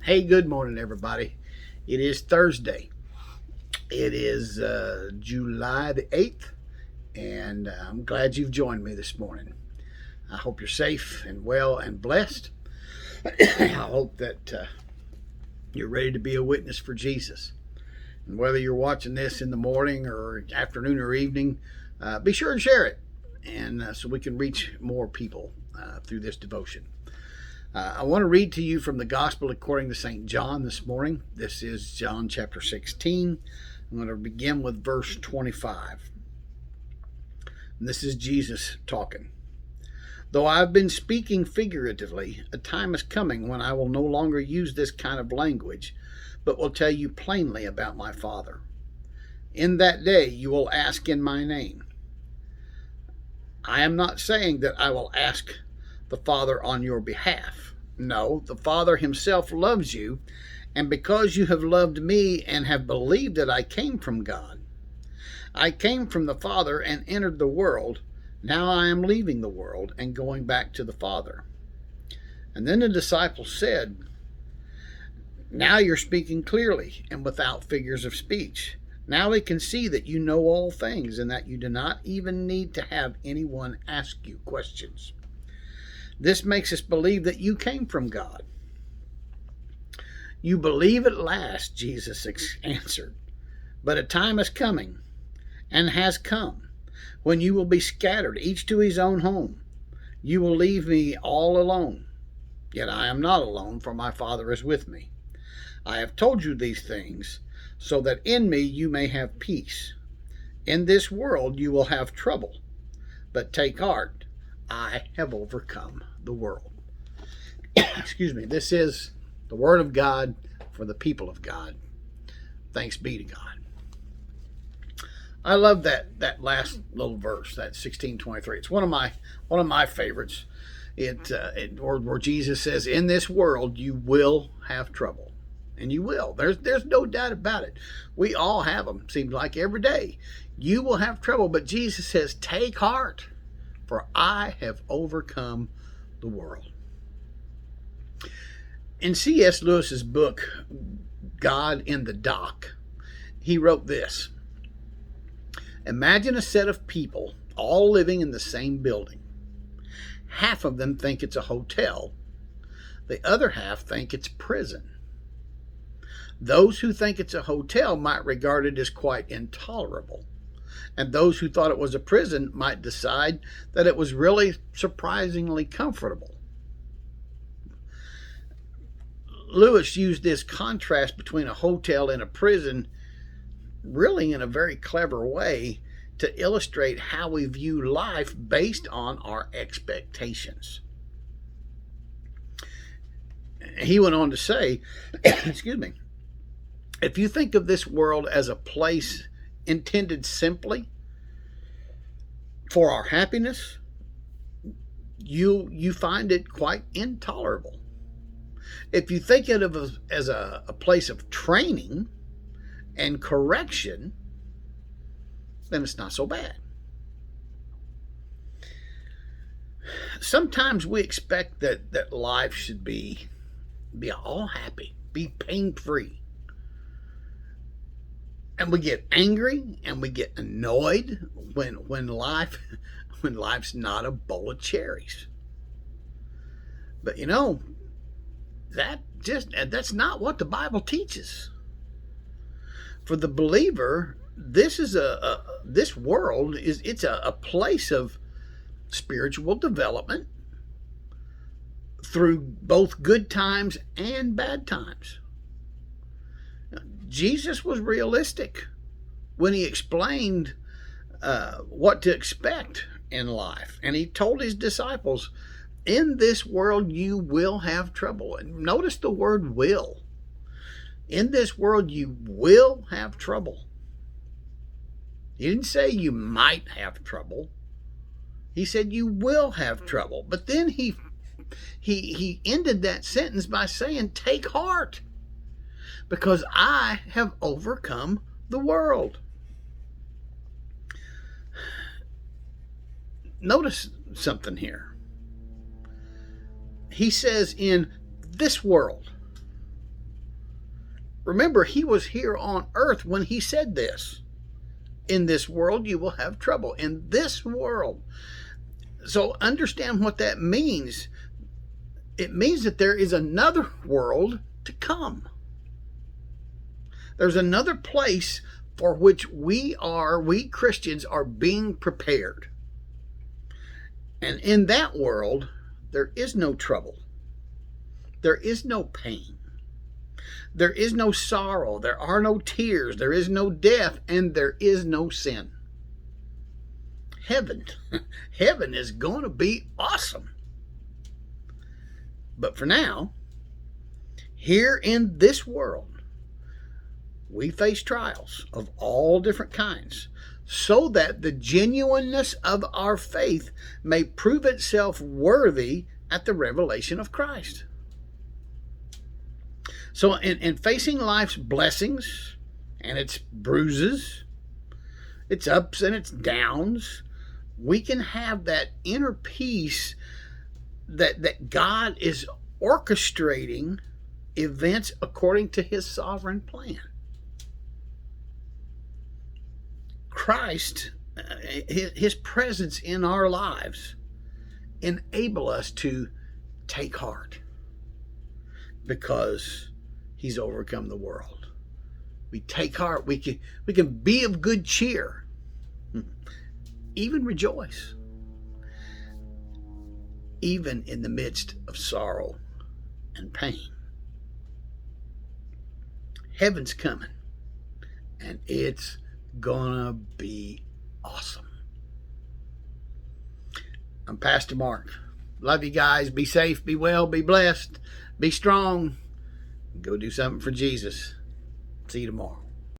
Hey, good morning, everybody. It is Thursday. It is July the 8th, and I'm glad you've joined me this morning. I hope you're safe and well and blessed. I hope that you're ready to be a witness for Jesus. And whether you're watching this in the morning or afternoon or evening, be sure and share it, and so we can reach more people through this devotion. I want to read to you from the Gospel according to St. John this morning. This is John chapter 16. I'm going to begin with verse 25. And this is Jesus talking. Though I've been speaking figuratively, a time is coming when I will no longer use this kind of language, but will tell you plainly about my Father. In that day you will ask in my name. I am not saying that I will ask the Father on your behalf. No, the Father himself loves you, and because you have loved me and have believed that I came from God, I came from the Father and entered the world. Now I am leaving the world and going back to the Father. And then the disciples said, Now you're speaking clearly and without figures of speech. Now we can see that you know all things and that you do not even need to have anyone ask you questions. This makes us believe that you came from God. You believe at last, Jesus answered. But a time is coming, and has come, when you will be scattered, each to his own home. You will leave me all alone. Yet I am not alone, for my Father is with me. I have told you these things, so that in me you may have peace. In this world you will have trouble, but take heart. I have overcome the world. Excuse me. This is the Word of God for the people of God. Thanks be to God. I love that last little verse, that 16:23. It's one of my favorites. Where Jesus says, "In this world you will have trouble." And you will. There's no doubt about it. We all have them. Seems like every day. You will have trouble, but Jesus says, "Take heart, for I have overcome the world." In C.S. Lewis's book, God in the Dock, he wrote this. Imagine a set of people all living in the same building. Half of them think it's a hotel. The other half think it's prison. Those who think it's a hotel might regard it as quite intolerable. And those who thought it was a prison might decide that it was really surprisingly comfortable. Lewis used this contrast between a hotel and a prison really in a very clever way to illustrate how we view life based on our expectations. He went on to say, excuse me, if you think of this world as a place intended simply for our happiness, you find it quite intolerable. If you think of it as a place of training and correction, then it's not so bad. Sometimes we expect that life should be all happy, be pain-free. And we get angry and we get annoyed when life's not a bowl of cherries. But that's not what the Bible teaches. For the believer, this world is a place of spiritual development through both good times and bad times. Jesus was realistic when he explained what to expect in life. And he told his disciples, in this world you will have trouble. And notice the word will. In this world you will have trouble. He didn't say you might have trouble. He said you will have trouble. But then he ended that sentence by saying, take heart, because I have overcome the world. Notice something here. He says in this world. Remember, he was here on earth when he said this. In this world, you will have trouble. In this world. So understand what that means. It means that there is another world to come. There's another place for which we Christians are being prepared. And in that world, there is no trouble. There is no pain. There is no sorrow. There are no tears. There is no death. And there is no sin. Heaven. Heaven is going to be awesome. But for now, here in this world, we face trials of all different kinds, so that the genuineness of our faith may prove itself worthy at the revelation of Christ. So in facing life's blessings and its bruises, its ups and its downs, we can have that inner peace that God is orchestrating events according to his sovereign plan. Christ, his presence in our lives, enable us to take heart because he's overcome the world. We take heart. We can be of good cheer, even rejoice, even in the midst of sorrow and pain. Heaven's coming, and it's gonna be awesome. I'm Pastor Mark. Love you guys. Be safe, be well, be blessed, be strong. Go do something for Jesus. See you tomorrow.